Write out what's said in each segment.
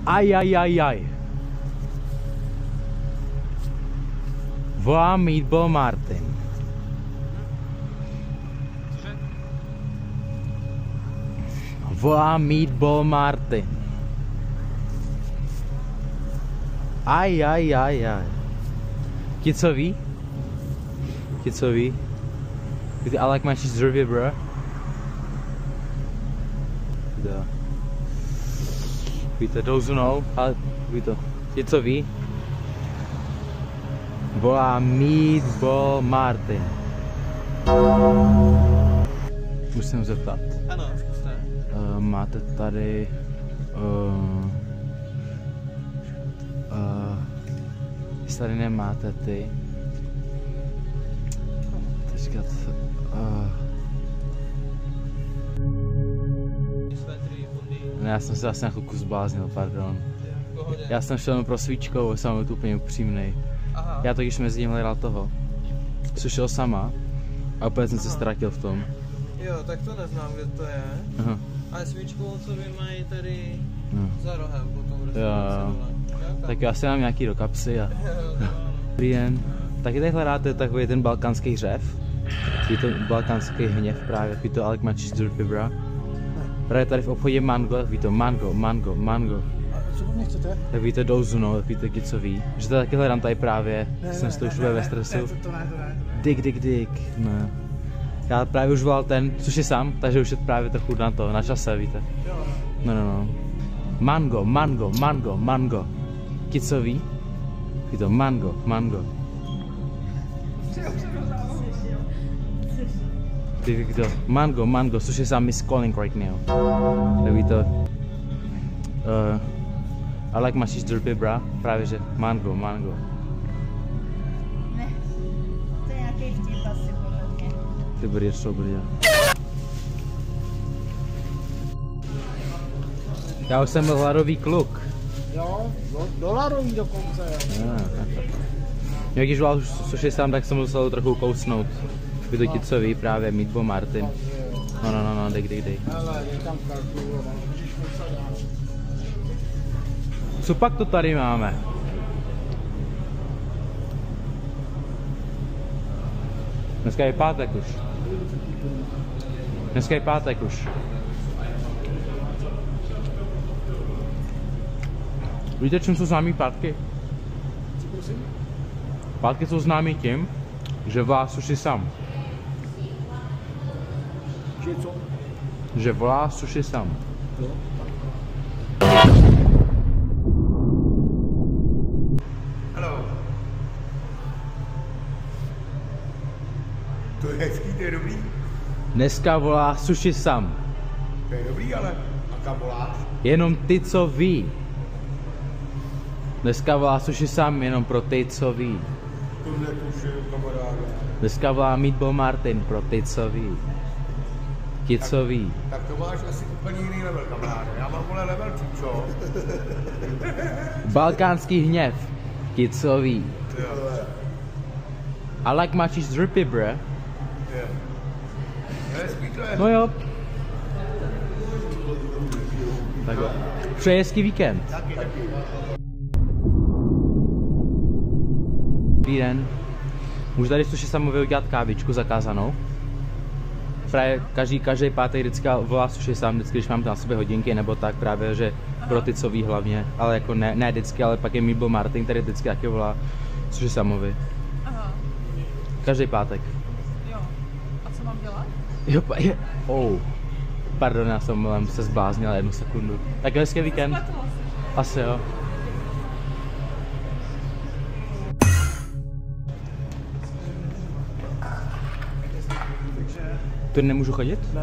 Aj. Volám Meatball Martin. Volám Meatball Martin. Aj. Ti co ví? I like my cheeseburger, bro. Víte, those know, ale víte, ti co ví? Volá Meatball Martin. Musím zeptat. Ano, zkuste. Máte tady jestli tady nemáte ty říkat ne, já jsem se asi na chvilku zbláznil, pardon. Já jsem šel pro svíčkou, jsem byl úplně upřímnej. Aha. Já to když mezi tím hledal toho, sušel sama a úplně jsem se ztratil v tom. Jo, tak to neznám, kde to je. Aha. Ale svíčku, co vy mají tady No. za rohem potom Jo. Tak já si dám nějaký do kapsy a... Dobrý den. Taky tady hledáte takový ten balkánský hřev? Je to balkánský hněv právě, takový to Alec cheeseburger, bra. Právě tady v obchodě Mango, takový to Mango. A co po mně chcete? Tak víte Douzu, no, takový taky co ví. Že to taky hledám tady právě, jsem s tou už ve stresu. To ne. Dick, no. Já právě už volal ten, což je sám, takže už je právě trochu na to, na čase, víte. Jo. No. Mango. Ti co ví? Je to mango. Ty to mango, což je sám Miss Calling right now. Tak ví to. I like my cheeseburger, bra. Právě že mango. Ne, to je nějaký vtip asi podle mě. Ty brýš, Já už jsem byl hladový kluk. Jo, dolarový dokonce, jo. Jak když volal sushi sám, tak jsem musel trochu kousnout. Vy to ti co ví, právě Meatball Martin. No, dej. Hele, někam kalkuluju, můžeš musel dát. Co pak to tady máme? Dneska je pátek už. Víte, čím jsou známí pátky? Pátky jsou známí tím, že volá sushi sam. Že volá sushi sam. Hello. To je hezký, to je dobrý. Dneska volá sushi sam. To je dobrý, ale a kam voláš? Jenom ty, co ví. Dneska volá sushi sam jenom pro ty, co ví. To netuším, kamaráde. Dneska volá Meatball Martin pro ty, co ví. Ti, co ví. Tak to máš asi úplně jiný level, kamaráde. Já mám vole level číčo. Balkánský hněv. Ti, co ví. Jo. I like my cheeseburger, bro. Jo. Hezký to je. No jo. Tak jo. Přeji hezký víkend. Taky. Dobrý den. Můžu tady sushi samovi udělat kávičku zakázanou? Právě každý pátek vždycky volá sushi sam, vždycky, když mám na sobě hodinky nebo tak, právě, že pro ty, co ví hlavně, ale jako ne vždycky, ale pak je Meatball Martin, který vždycky taky volá sushi samovi. Aha, Každý pátek. jo. A co mám dělat? Jo, Pardon, já jsem se zbláznil 1 sekundu. Tak hezký víkend. Spletla se. Asi jo. Tu nemůžu chodit? Ne.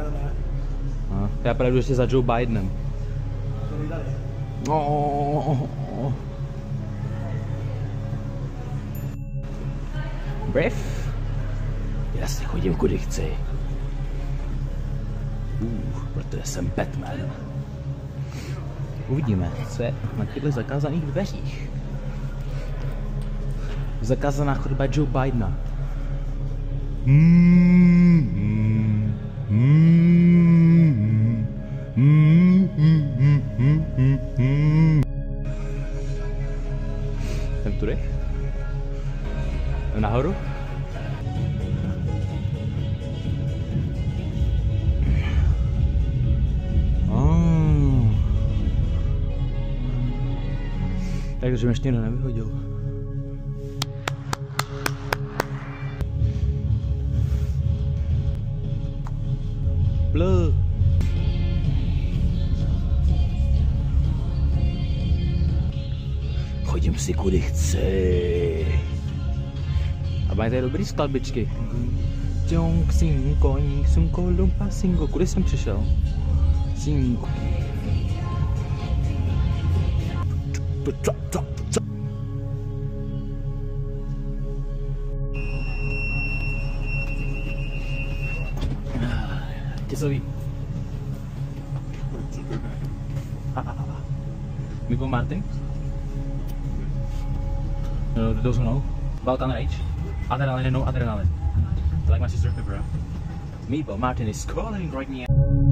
Já projdu ještě za Joe Bidenem. To tady. Brief? Já si chodím kudy chci. Protože jsem Batman. Uvidíme, co je na těchto zakázaných dveřích. Zakázaná chodba Joe Bidena. tudy? Nahoru? Takže mě ještě někdo nevyhodil. Blö. Chodím si kudy chci. A mají tady dobrý skladbičky. Jong, sinko, sunko, lumpa, singo. Kudy jsem přišel? Sinko. Těsový. Mipo Martin? Those who know about underage? Adrenaline, no adrenaline. Like my sister Pippa. Mipo Martin is calling right now.